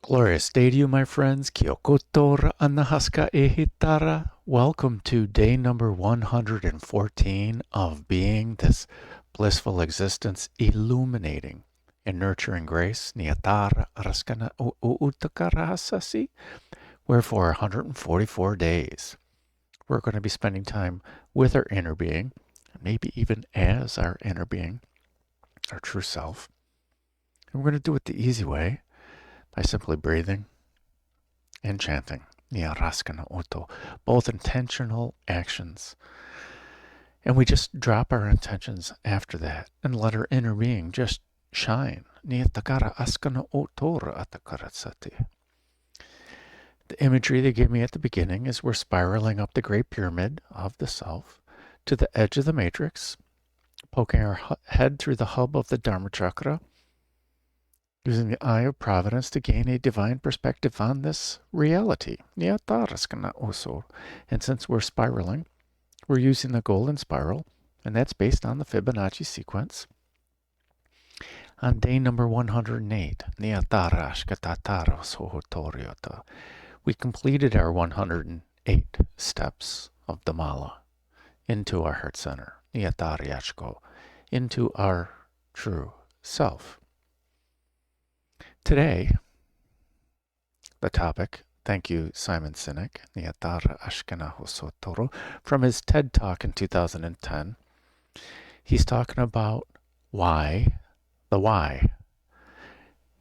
Glorious day to you, my friends. Kyokotora anahaska ehitara. Welcome to day number 114 of being, this blissful existence, illuminating and nurturing grace. Niatara araskana uutakarasasi. Where for 144 days, we're going to be spending time with our inner being, maybe even as our inner being, our true self. And we're going to do it the easy way by simply breathing and chanting. Niaraskana Oto, both intentional actions. And we just drop our intentions after that and let our inner being just shine. Niatakara askana otora atakaratsati. The imagery they gave me at the beginning is we're spiraling up the Great Pyramid of the Self to the edge of the matrix, poking our head through the hub of the Dharma Chakra, using the Eye of Providence to gain a divine perspective on this reality. And since we're spiraling, we're using the golden spiral, and that's based on the Fibonacci sequence. On day number 108, we completed our 108 steps of the Mala into our heart center, into our true self. Today, the topic, thank you, Simon Sinek, from his TED Talk in 2010. He's talking about the why.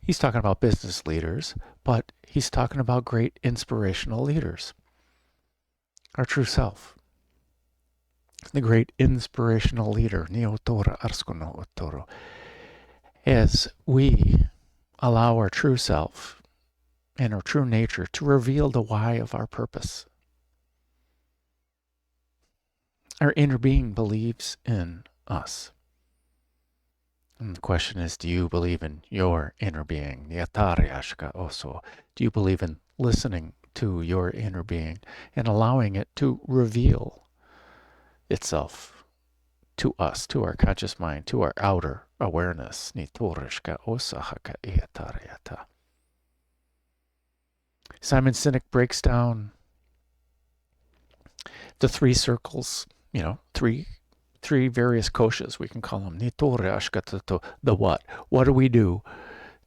He's talking about business leaders, but he's talking about great inspirational leaders. Our true self. The great inspirational leader, as we allow our true self and our true nature to reveal the why of our purpose. Our inner being believes in us. And the question is, do you believe in your inner being? Do you believe in listening to your inner being and allowing it to reveal itself to us, to our conscious mind, to our outer awareness? Simon Sinek breaks down the three circles, three various koshas, we can call them. The what? What do we do?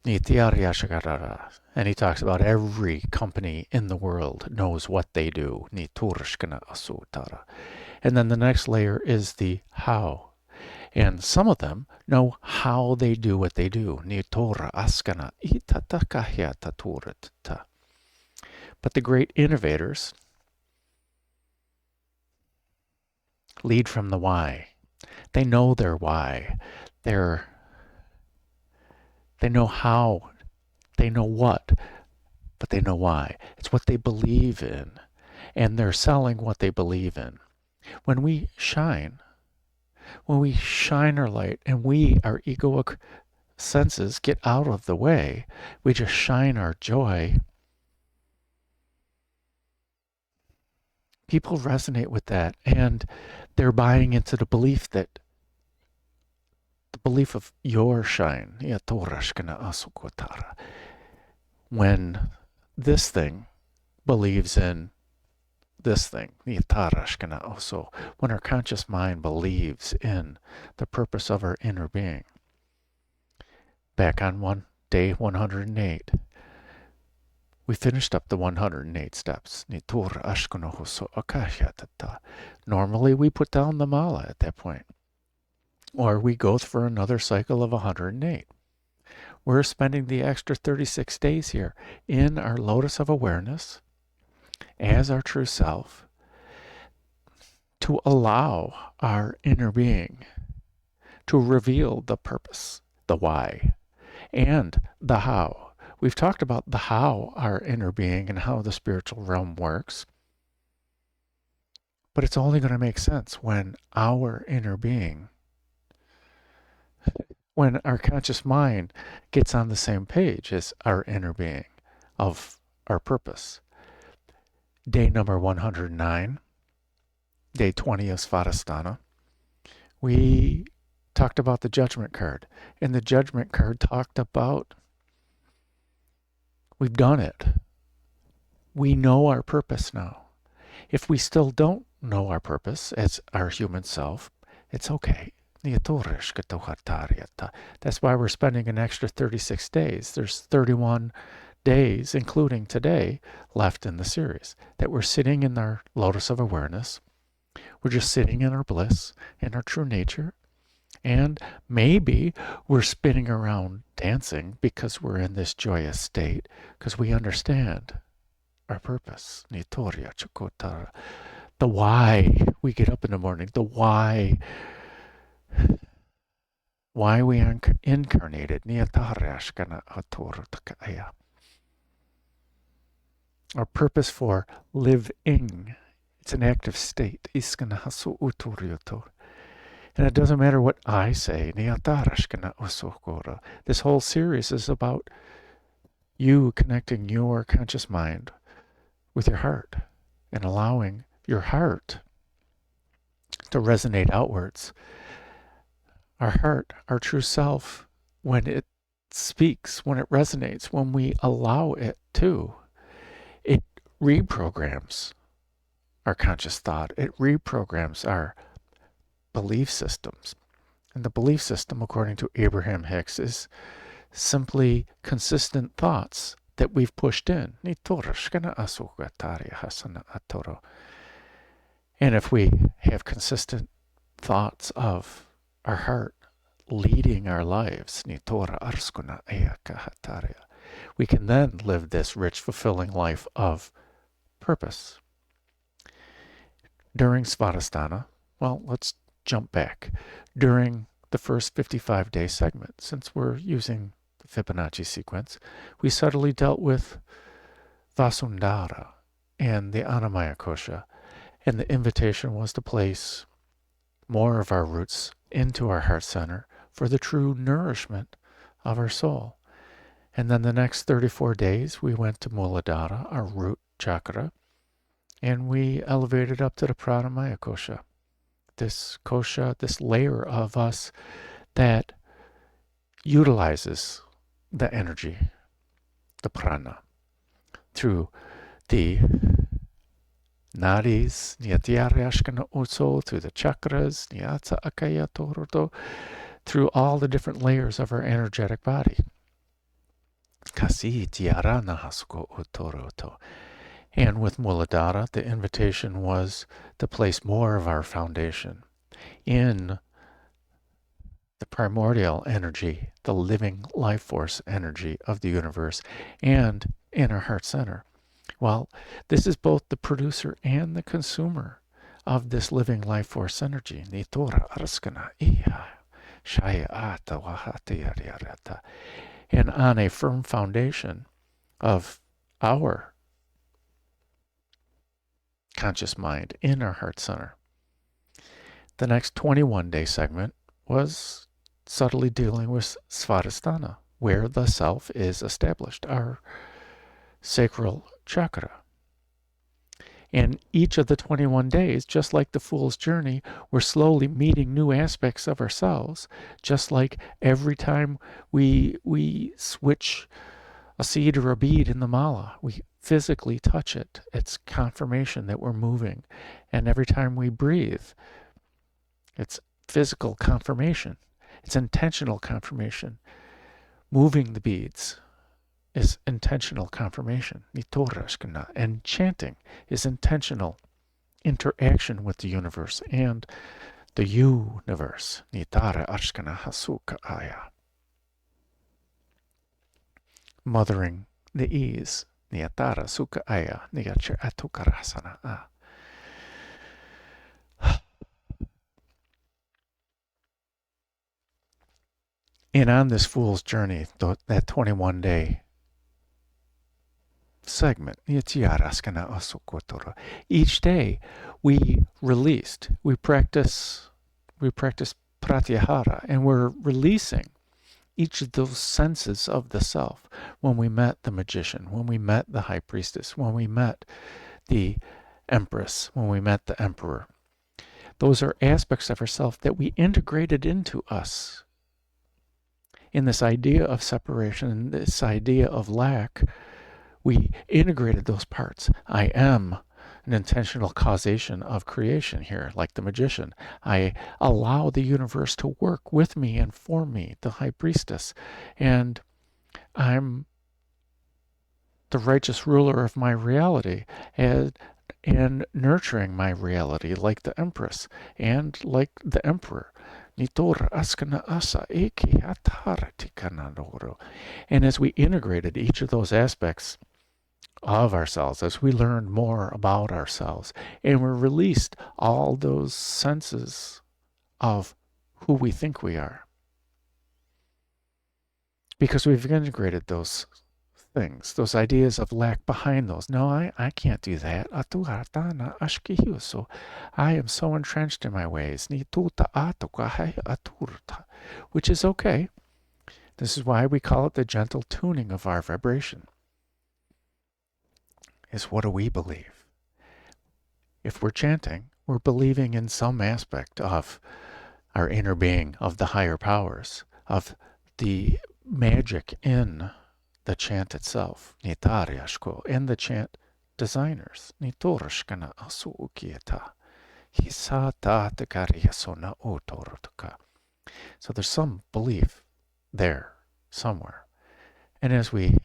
And he talks about every company in the world knows what they do. And then the next layer is the how. And some of them know how they do what they do. But the great innovators lead from the why. They know their why. They know how. They know what, but they know why. It's what they believe in, and they're selling what they believe in. When we shine our light and our egoic senses get out of the way, we just shine our joy. People resonate with that, and they're buying into the belief of your shine. When this thing believes in this thing, when our conscious mind believes in the purpose of our inner being. Back on day 108, we finished up the 108 steps. Normally we put down the mala at that point, or we go for another cycle of 108. We're spending the extra 36 days here in our lotus of awareness as our true self to allow our inner being to reveal the purpose, the why, and the how. We've talked about the how, our inner being, and how the spiritual realm works. But it's only going to make sense when our inner being, when our conscious mind gets on the same page as our inner being of our purpose. Day number 109, day 20 of Svadhisthana, we talked about the judgment card. And the judgment card talked about We've done it. We know our purpose now. If we still don't know our purpose as our human self, it's okay. That's why we're spending an extra 36 days. There's 31 days, including today, left in the series, that we're sitting in our lotus of awareness. We're just sitting in our bliss, in our true nature. And maybe we're spinning around dancing because we're in this joyous state, because we understand our purpose. The why we get up in the morning, the why we are incarnated. Our purpose for living. It's an active state. And it doesn't matter what I say. This whole series is about you connecting your conscious mind with your heart and allowing your heart to resonate outwards. Our heart, our true self, when it speaks, when it resonates, when we allow it to, it reprograms our conscious thought. It reprograms our belief systems. And the belief system, according to Abraham Hicks, is simply consistent thoughts that we've pushed in. And if we have consistent thoughts of our heart leading our lives, we can then live this rich, fulfilling life of purpose. During Svadhisthana, well, let's jump back. During the first 55-day segment, since we're using the Fibonacci sequence, we subtly dealt with Vasundhara and the Annamaya Kosha, and the invitation was to place more of our roots into our heart center for the true nourishment of our soul. And then the next 34 days, we went to Muladhara, our root chakra, and we elevated up to the Pranamaya Kosha. This kosha, this layer of us that utilizes the energy, the prana, through the nadis, Nyatyarashkana Utso, through the chakras, Nyatsa Akaya Toroto, through all the different layers of our energetic body. Kasi Tiarana Hasuko Utoroto. And with Muladhara, the invitation was to place more of our foundation in the primordial energy, the living life force energy of the universe, and in our heart center. Well, this is both the producer and the consumer of this living life force energy. And on a firm foundation of our conscious mind in our heart center. The next 21-day segment was subtly dealing with Svadhisthana, where the self is established, our sacral chakra. And each of the 21 days, just like the Fool's Journey, we're slowly meeting new aspects of ourselves, just like every time we switch a seed or a bead in the mala, we physically touch it. It's confirmation that we're moving. And every time we breathe, it's physical confirmation. It's intentional confirmation. Moving the beads is intentional confirmation. And chanting is intentional interaction with the universe and the universe. Mothering the ease. Niyatara sukha aya niyacha atukarasana. And on this Fool's Journey, that 21-day segment, each day we practice pratyahara, and we're releasing each of those senses of the self. When we met the magician, when we met the high priestess, when we met the empress, when we met the emperor, those are aspects of ourself that we integrated into us. In this idea of separation, this idea of lack, we integrated those parts. I am an intentional causation of creation here, like the magician. I allow the universe to work with me and for me, the high priestess. And I'm the righteous ruler of my reality and nurturing my reality like the empress and like the emperor. And as we integrated each of those aspects of ourselves, as we learned more about ourselves, and we released all those senses of who we think we are, because we've integrated those things, those ideas of lack behind those. No, I can't do that. So I am so entrenched in my ways. Which is okay. This is why we call it the gentle tuning of our vibration. Is what do we believe? If we're chanting, we're believing in some aspect of our inner being, of the higher powers, of the magic in the chant itself, and the chant designers. So there's some belief there somewhere. And as we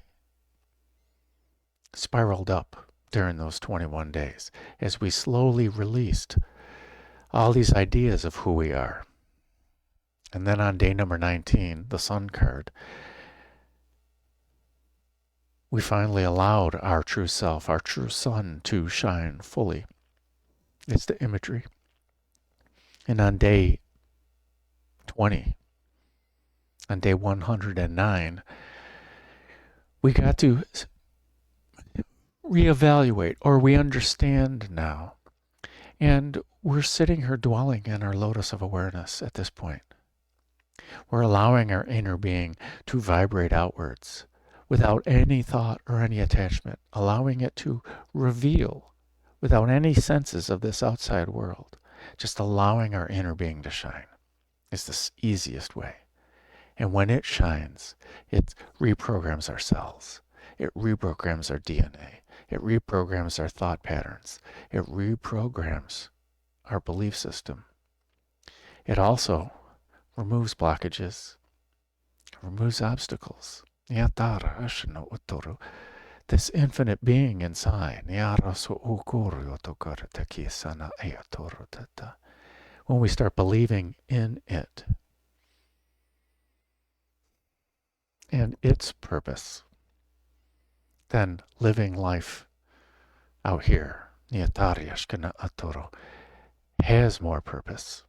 spiraled up during those 21 days, as we slowly released all these ideas of who we are, and then on day number 19, the sun card, we finally allowed our true self, our true sun, to shine fully. It's the imagery. And on day 20, on day 109, we got to reevaluate, or we understand now. And we're sitting here dwelling in our lotus of awareness at this point. We're allowing our inner being to vibrate outwards without any thought or any attachment, allowing it to reveal without any senses of this outside world, just allowing our inner being to shine is the easiest way. And when it shines, it reprograms our cells. It reprograms our DNA. It reprograms our thought patterns. It reprograms our belief system. It also removes blockages, removes obstacles. This infinite being inside. When we start believing in it and its purpose, then living life out here has more purpose.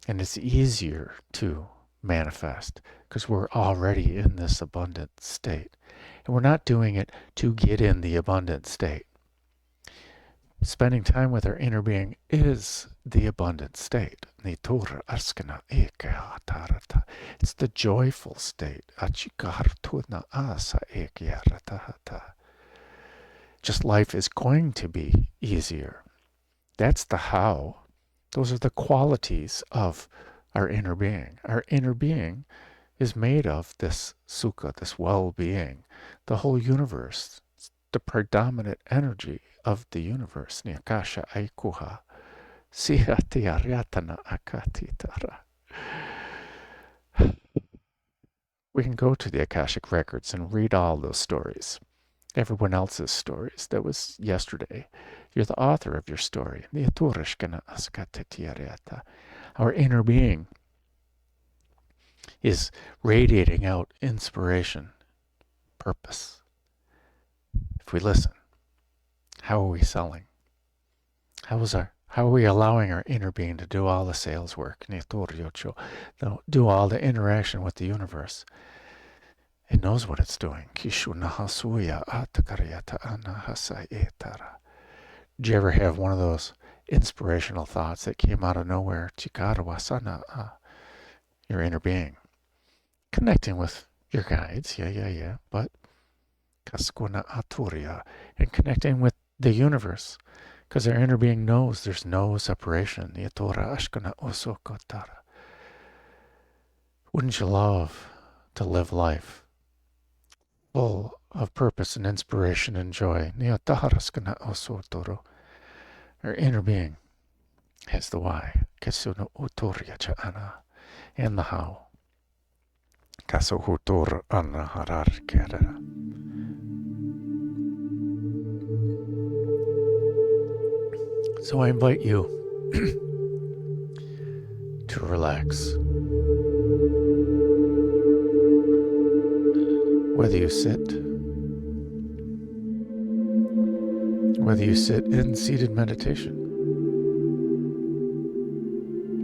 And it's easier to manifest because we're already in this abundant state. And we're not doing it to get in the abundant state. Spending time with our inner being is the abundant state. It's the joyful state. Just life is going to be easier. That's the how. Those are the qualities of our inner being. Our inner being is made of this sukha, this well-being, the whole universe, the predominant energy of the universe. Nyakasha aikuha, sihati aryatana akatitara. We can go to the Akashic records and read all those stories. Everyone else's stories. That was yesterday. You're the author of your story. Our inner being is radiating out inspiration, purpose. If we listen, how are we selling? How are we allowing our inner being to do all the sales work? Do all the interaction with the universe. It knows what it's doing. Did you ever have one of those inspirational thoughts that came out of nowhere? Your inner being. Connecting with your guides, yeah. But and connecting with the universe. Because our inner being knows there's no separation. Wouldn't you love to live life full of purpose and inspiration and joy. Our inner being has the why. And the how. So I invite you to relax. Whether you sit in seated meditation,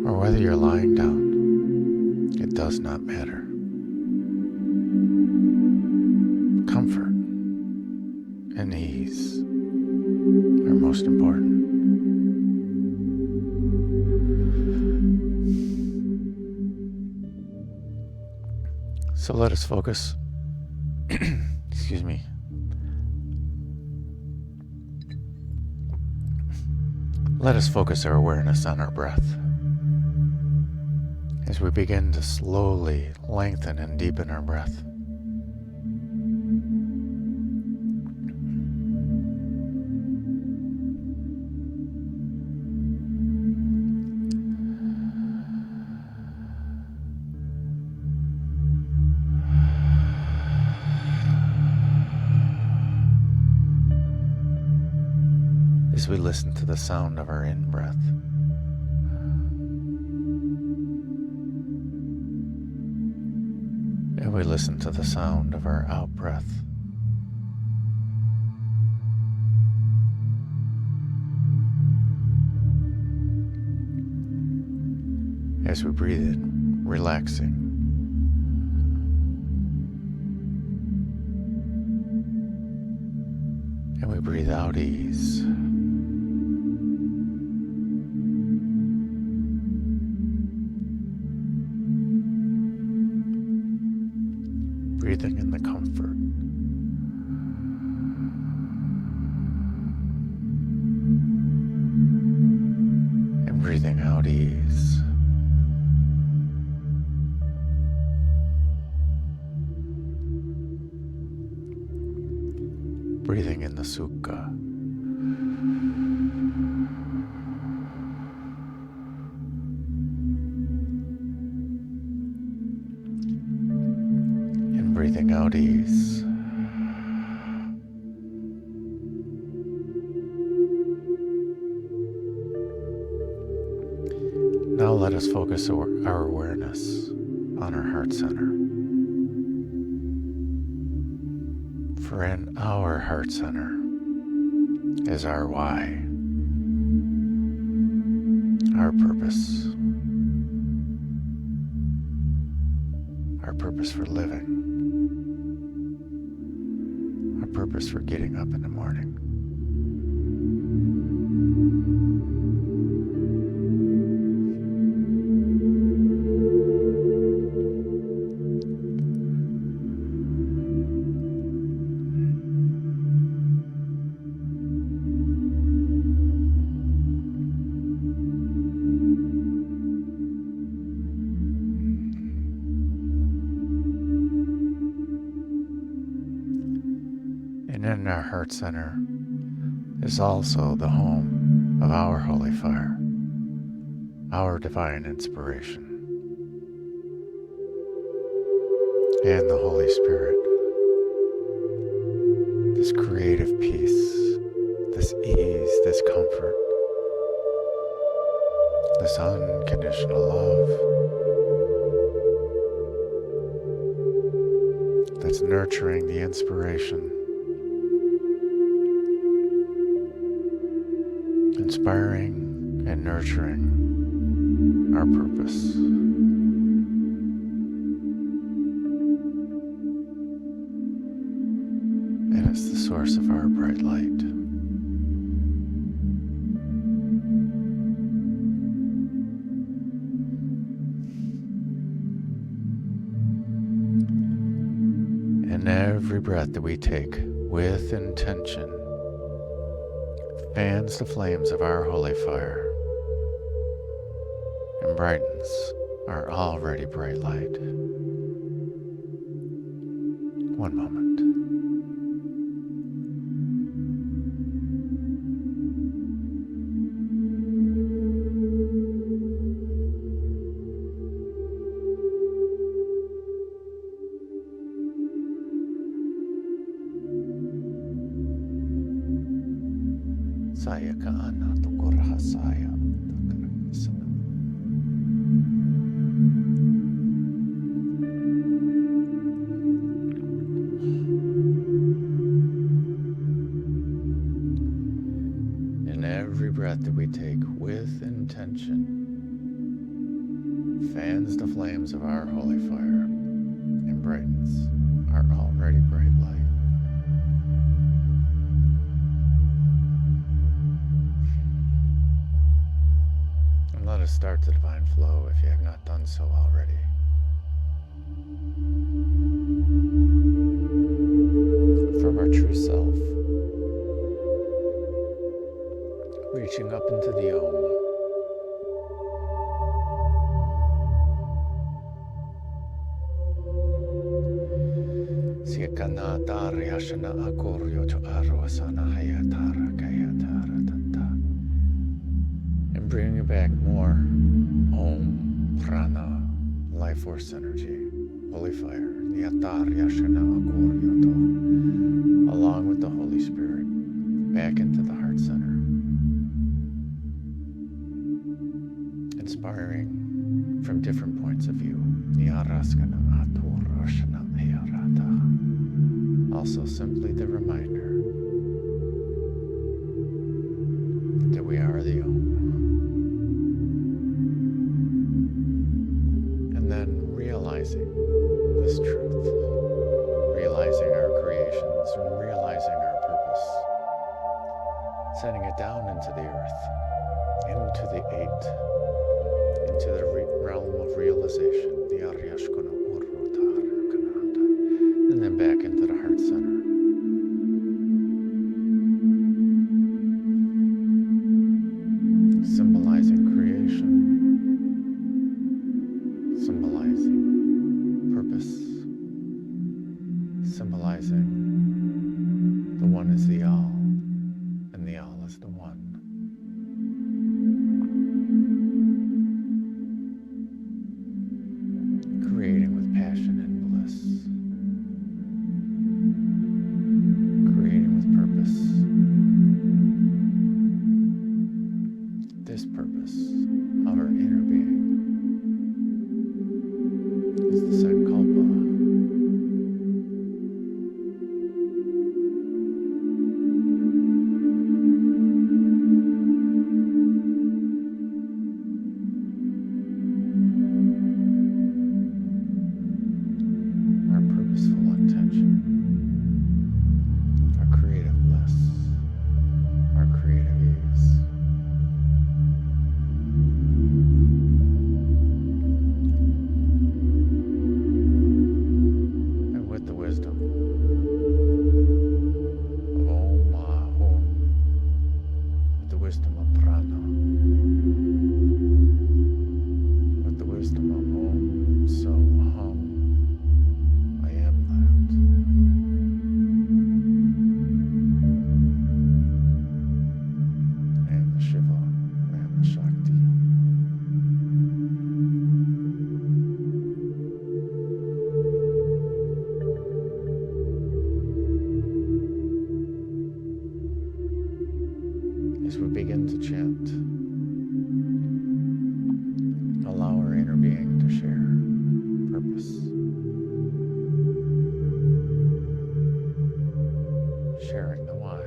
or whether you're lying down, it does not matter. Comfort and ease are most important. So let us focus. Excuse me. Let us focus our awareness on our breath as we begin to slowly lengthen and deepen our breath. As we listen to the sound of our in-breath, and we listen to the sound of our out-breath. As we breathe in, relaxing, and we breathe out, ease. Breathing in the comfort. And breathing out, ease. Breathing in the sukha. Breathing out, ease. Now let us focus our awareness on our heart center. For in our heart center is our why, our purpose for living. Purpose for getting up in the morning. And in our heart center is also the home of our holy fire, our divine inspiration, and the Holy Spirit. This creative peace, this ease, this comfort, this unconditional love that's nurturing the inspiration, inspiring and nurturing our purpose. And it's the source of our bright light. And every breath that we take with intention fans the flames of our holy fire and brightens our already bright light. One moment. Saya kaana tukurhasaya takarasana. In every breath that we take with intention, fans the flames of our holy fire and brightens our already bright light. And let us start the divine flow if you have not done so already. From our true self, reaching up into the Om. Siakana Daryashana Akoryo to Arwasana Hayatara Kayatara Tata. And bringing it back more Om, Prana, life force energy, holy fire, Nyataryashana Akoryo to, along with the Holy Spirit, back into the heart center. Inspiring from different points of view. Nyaraskana Atorashana Ayarata. Also simply the reminder that we are the Om. And then realizing this truth, realizing our creations and realizing our purpose, sending it down into the earth, into the eight, into the realm of realization, the Aryashkana Urvotara Kananda, and then back into the heart center. Symbolizing creation, symbolizing purpose, symbolizing the one is the all, and the all is the one. Creating with passion and bliss. Creating with purpose. This purpose of our inner being is the Sankalpa. Our purposeful intention. Our creative bliss. Our creative ease. And with the wisdom of Om Ahum, with the wisdom of Prana, with the wisdom of Om So Hum, I am that. I am the Shiva, I am the Shakti. As we begin to chant, allow our inner being to share purpose. Sharing the why.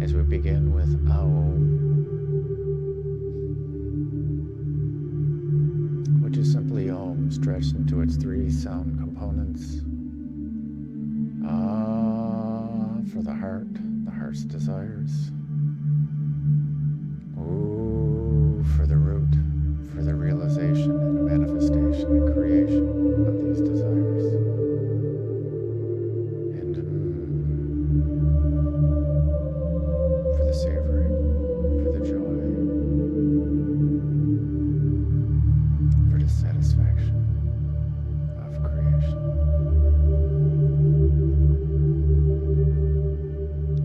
As we begin with Aum, which is simply Om stretched into its three sound components. Ah, for the heart's desires. Ooh, for the root, for the realization and the manifestation and creation of these desires. And for the savoring, for the joy, for the satisfaction of creation.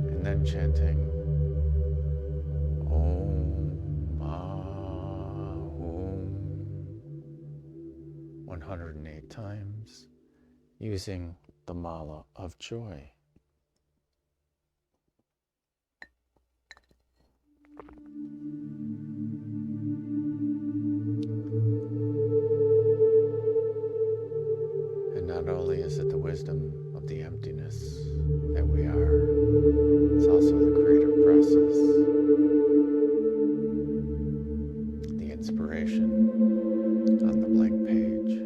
And then chanting Om Ahum 108 times using the Mala of Joy. is it the wisdom of the emptiness that we are? It's also the creative process, the inspiration on the blank page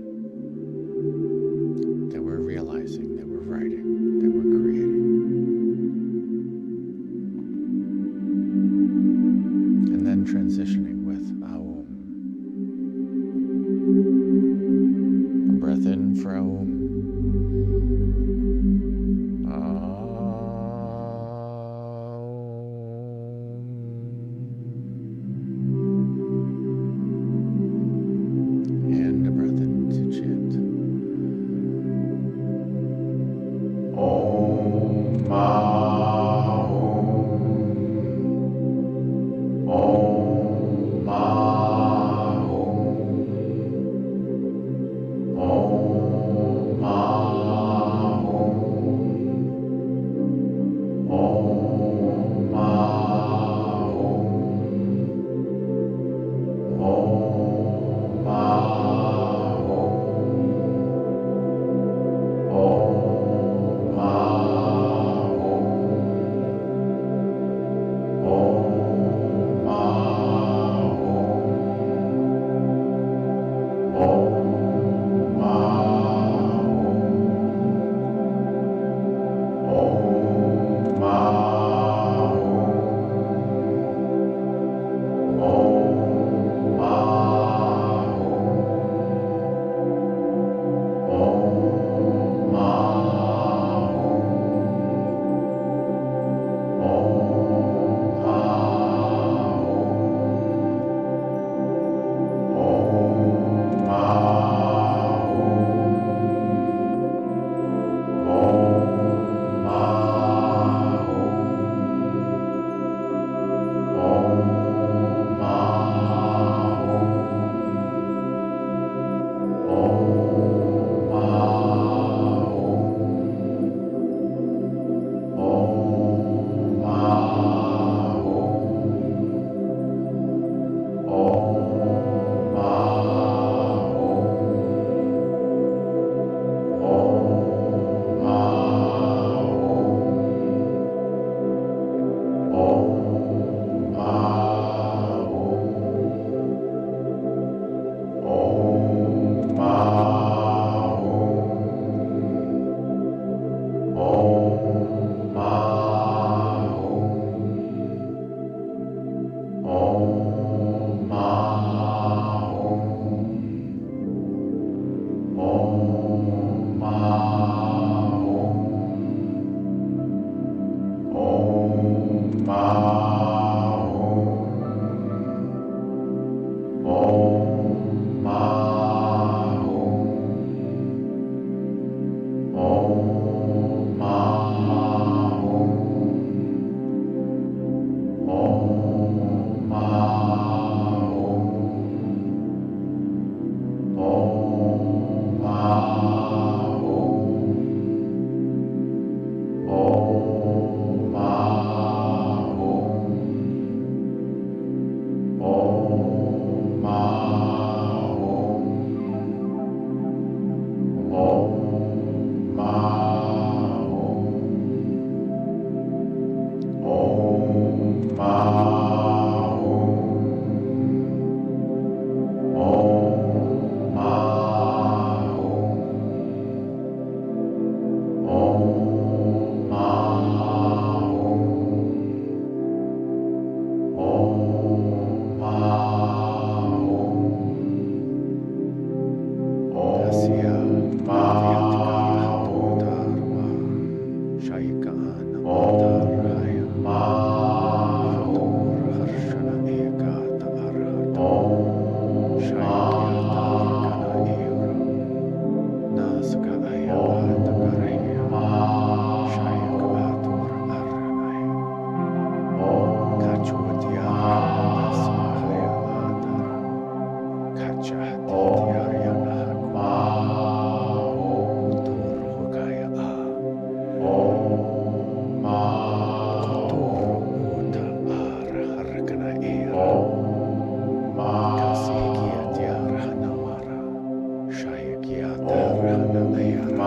that we're realizing, that we're writing, that we're creating. And then transitioning with Aum. A breath in for Aum. And a breath in to chant. Om Ma.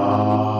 Om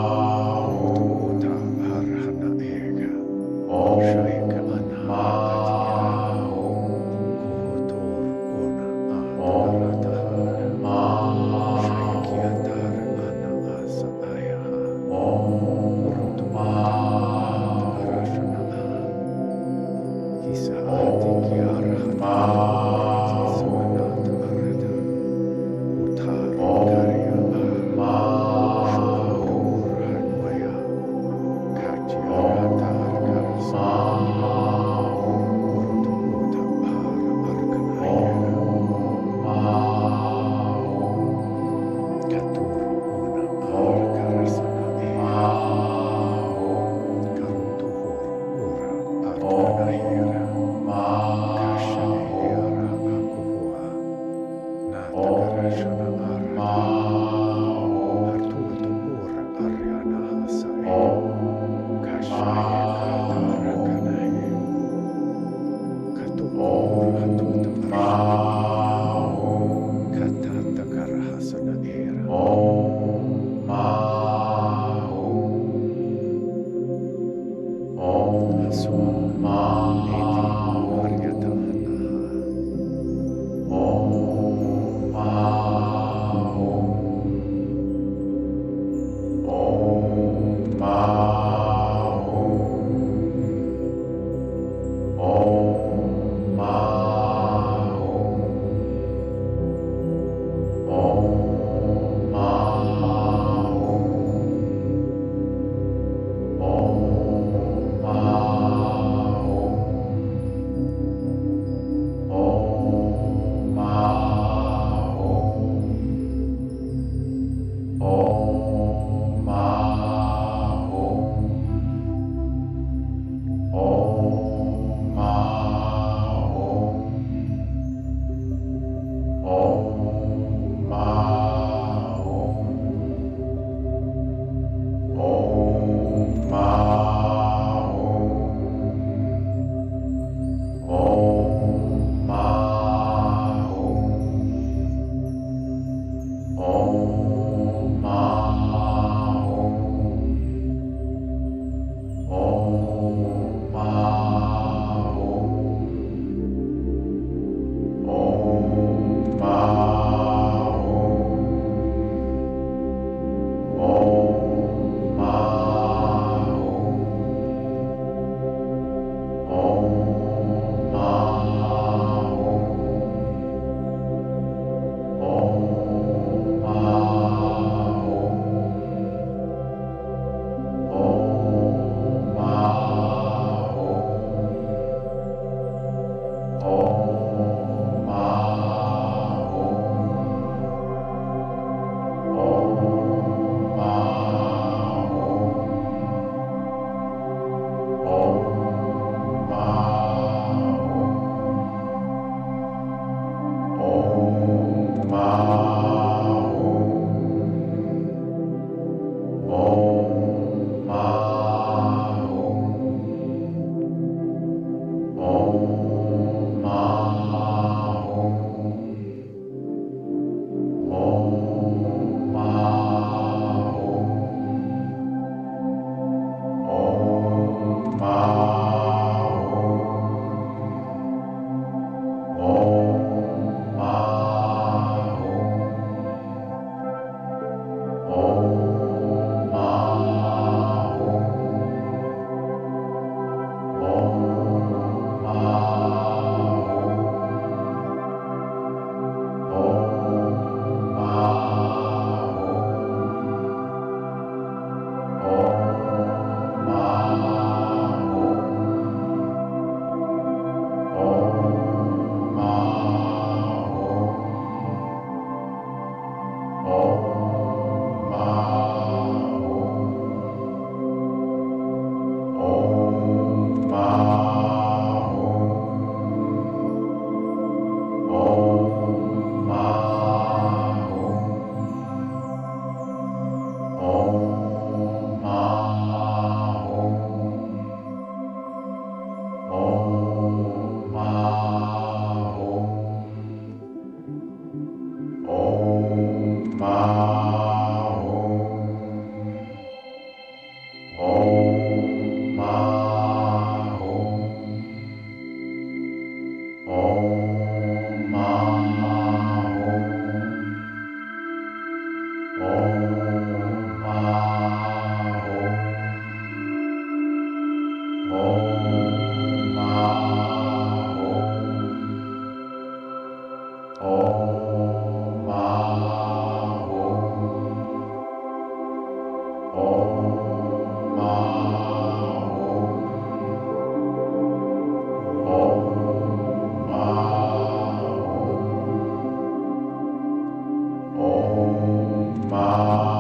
Om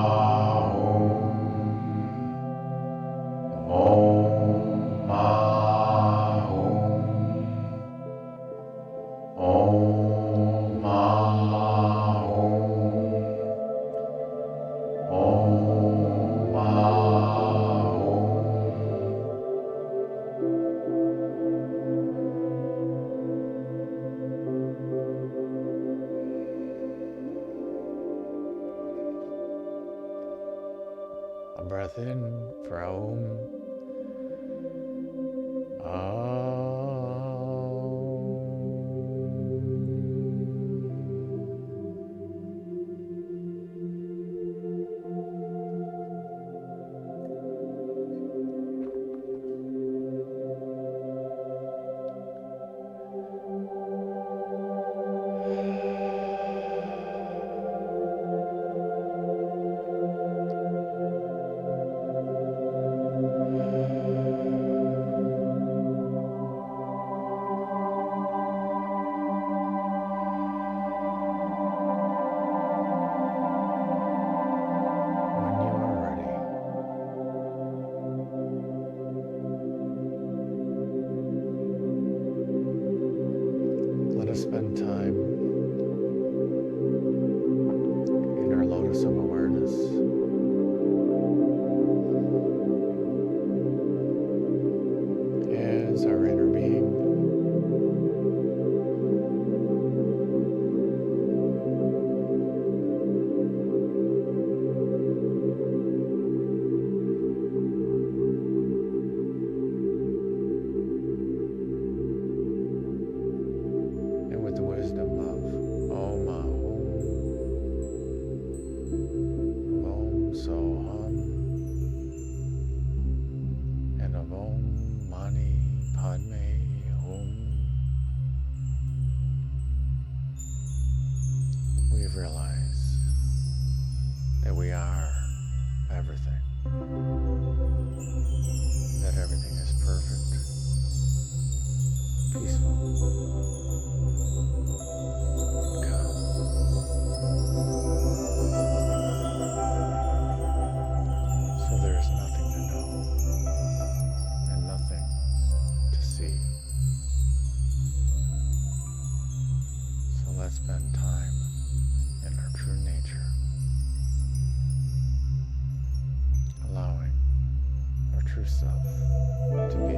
breath in for Om. Spend time in our lotus of awareness. As our inner being realize that we are everything, that everything is perfect, peaceful, and calm. So there is nothing to know and nothing to see. So let's spend time in our true nature, allowing our true self to be.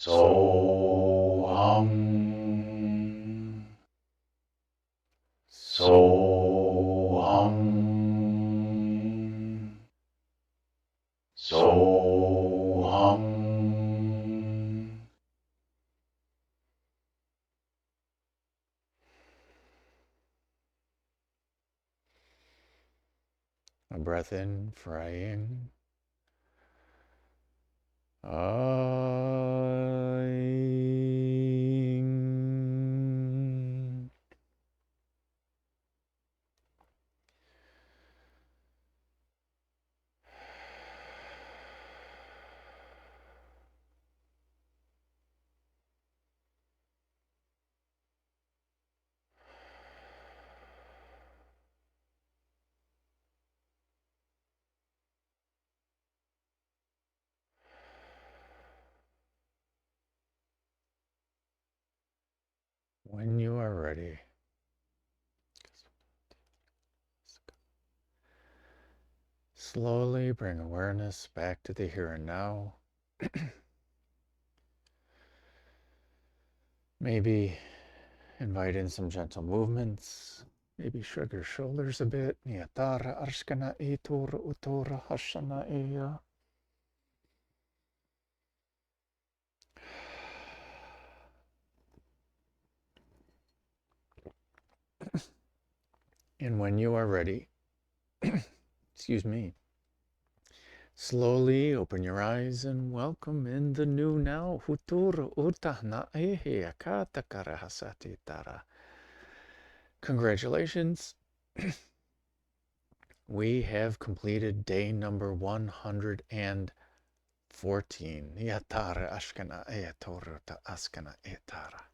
Soham. Soham. Soham. A breath in for Aying. Aying. When you are ready, slowly bring awareness back to the here and now. Maybe invite in some gentle movements. Maybe shrug your shoulders a bit. Niyatara arshkana itura utura hashana iya. And when you are ready, excuse me, slowly open your eyes and welcome in the new now. Hutura utahna ehe akata karahasati tara. Congratulations. We have completed day number 114. Yatara ashkana eatoru ta askana etara.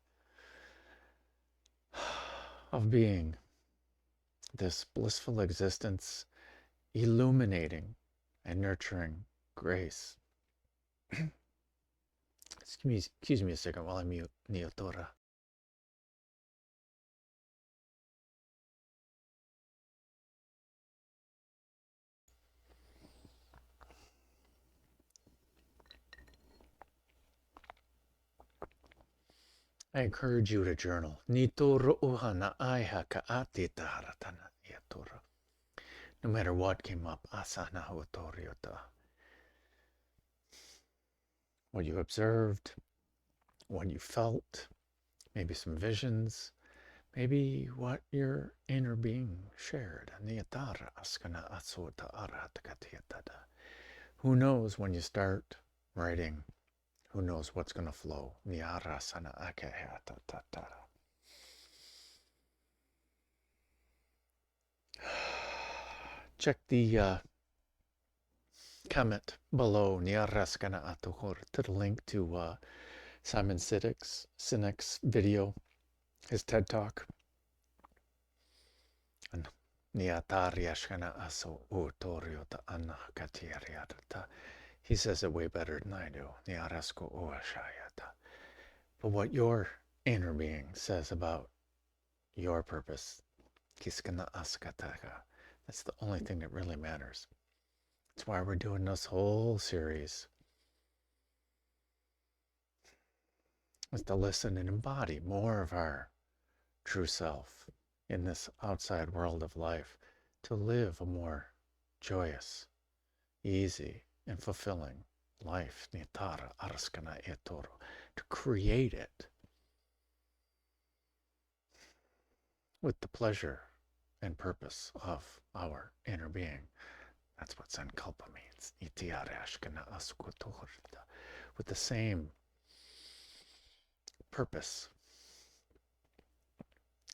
Of being this blissful existence, illuminating and nurturing grace. Excuse me a second while I mute Niotora. I encourage you to journal. Nitoro uhana aiha kaati taharatana yatora. No matter what came up, asana hotoriota. What you observed, what you felt, maybe some visions, maybe what your inner being shared. Niyatara askana asota aratakatiyatada. Who knows when you start writing? Who knows what's going to flow? Niyarasana akehatatara. Check the comment below Niyaraskana atuhor to the link to Simon Sinek's video, his TED Talk. And Niyatariashkana aso utoriota anakatiriata. He says it way better than I do. Niyarasko uashayata. But what your inner being says about your purpose, kiskana askataka, that's the only thing that really matters. That's why we're doing this whole series, is to listen and embody more of our true self in this outside world of life, to live a more joyous, easy, and fulfilling life. Nitara araskana etoro, to create it with the pleasure and purpose of our inner being. That's what Sankalpa means. With the same purpose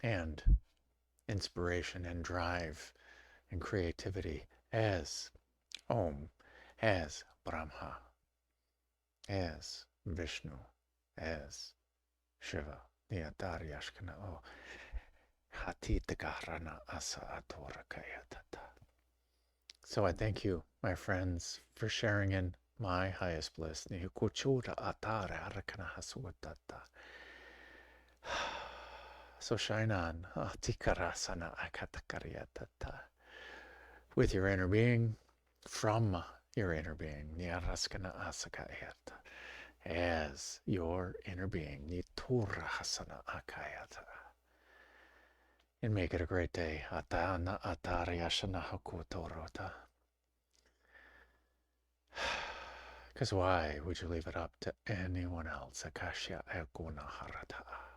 and inspiration and drive and creativity as Om, as Brahma, as Vishnu, as Shiva. So I thank you, my friends, for sharing in my highest bliss. So shine on with your inner being, from your inner being. as your inner being. Nitura hasana akayata. And make it a great day. Atana atariashana hakutorota. Because why would you leave it up to anyone else? Akashya ekuna harata.